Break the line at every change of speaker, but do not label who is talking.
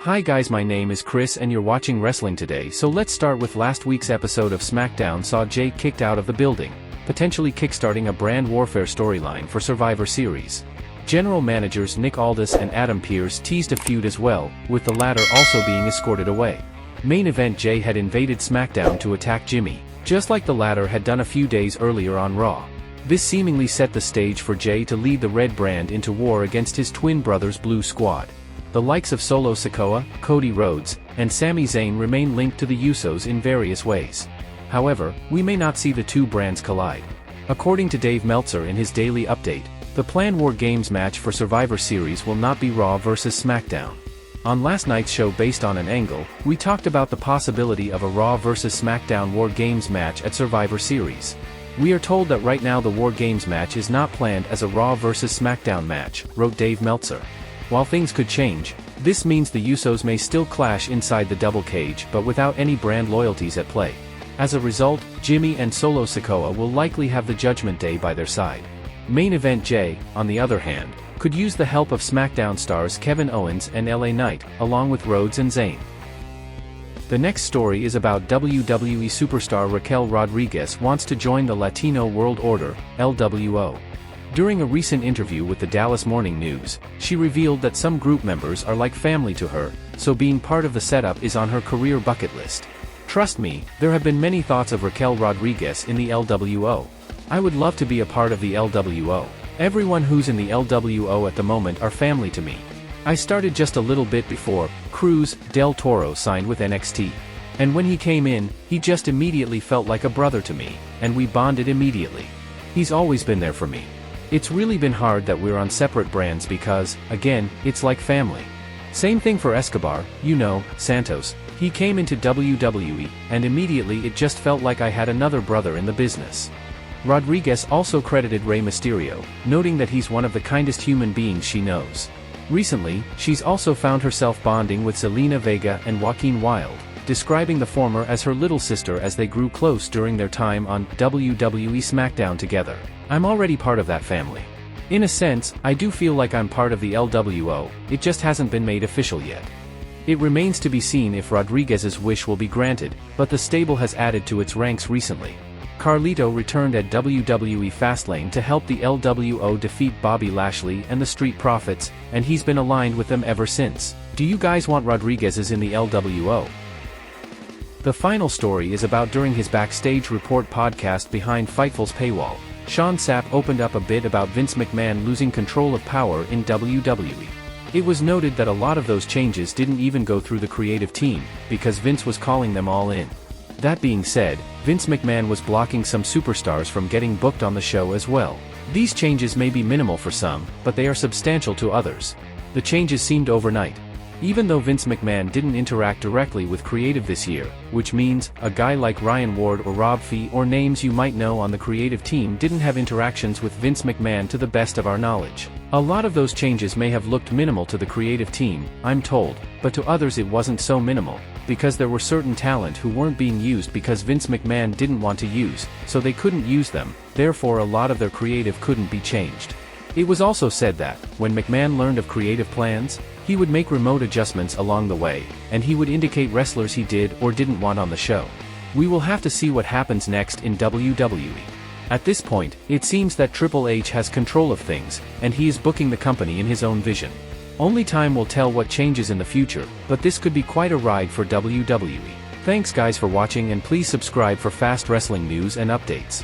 Hi guys, my name is Chris and you're watching Wrestling Today. So let's start with last week's episode of SmackDown saw Jay kicked out of the building, potentially kickstarting a brand warfare storyline for Survivor Series. General managers Nick Aldis and Adam Pearce teased a feud as well, with the latter also being escorted away. Main event Jay had invaded SmackDown to attack Jimmy, just like the latter had done a few days earlier on Raw. This seemingly set the stage for Jay to lead the Red Brand into war against his twin brothers Blue Squad. The likes of Solo Sikoa, Cody Rhodes, and Sami Zayn remain linked to the Usos in various ways. However, we may not see the two brands collide. According to Dave Meltzer in his daily update, the planned War Games match for Survivor Series will not be Raw vs SmackDown. On last night's show based on an angle, we talked about the possibility of a Raw vs SmackDown War Games match at Survivor Series. We are told that right now the War Games match is not planned as a Raw vs SmackDown match, wrote Dave Meltzer. While things could change, this means the Usos may still clash inside the double cage but without any brand loyalties at play. As a result, Jimmy and Solo Sikoa will likely have the Judgment Day by their side. Main event Jay, on the other hand, could use the help of SmackDown stars Kevin Owens and LA Knight, along with Rhodes and Zayn. The next story is about WWE superstar Raquel Rodriguez wants to join the Latino World Order, LWO. During a recent interview with the Dallas Morning News, she revealed that some group members are like family to her, so being part of the setup is on her career bucket list. Trust me, there have been many thoughts of Raquel Rodriguez in the LWO. I would love to be a part of the LWO. Everyone who's in the LWO at the moment are family to me. I started just a little bit before Cruz Del Toro signed with NXT. And when he came in, he just immediately felt like a brother to me, and we bonded immediately. He's always been there for me. It's really been hard that we're on separate brands because, again, it's like family. Same thing for Escobar, you know, Santos. He came into WWE, and immediately it just felt like I had another brother in the business. Rodriguez also credited Rey Mysterio, noting that he's one of the kindest human beings she knows. Recently, she's also found herself bonding with Zelina Vega and Joaquin Wilde, describing the former as her little sister as they grew close during their time on WWE SmackDown together. I'm already part of that family. In a sense, I do feel like I'm part of the LWO, it just hasn't been made official yet. It remains to be seen if Rodriguez's wish will be granted, but the stable has added to its ranks recently. Carlito returned at WWE Fastlane to help the LWO defeat Bobby Lashley and the Street Profits, and he's been aligned with them ever since. Do you guys want Rodriguez's in the LWO? The final story is about during his Backstage Report podcast behind Fightful's paywall. Sean Sapp opened up a bit about Vince McMahon losing control of power in WWE. It was noted that a lot of those changes didn't even go through the creative team, because Vince was calling them all in. That being said, Vince McMahon was blocking some superstars from getting booked on the show as well. These changes may be minimal for some, but they are substantial to others. The changes seemed overnight. Even though Vince McMahon didn't interact directly with creative this year, which means, a guy like Ryan Ward or Rob Fee or names you might know on the creative team didn't have interactions with Vince McMahon to the best of our knowledge. A lot of those changes may have looked minimal to the creative team, I'm told, but to others it wasn't so minimal, because there were certain talent who weren't being used because Vince McMahon didn't want to use, so they couldn't use them, therefore a lot of their creative couldn't be changed. It was also said that, when McMahon learned of creative plans, he would make remote adjustments along the way, and he would indicate wrestlers he did or didn't want on the show. We will have to see what happens next in WWE. At this point, it seems that Triple H has control of things, and he is booking the company in his own vision. Only time will tell what changes in the future, but this could be quite a ride for WWE. Thanks guys for watching and please subscribe for fast wrestling news and updates.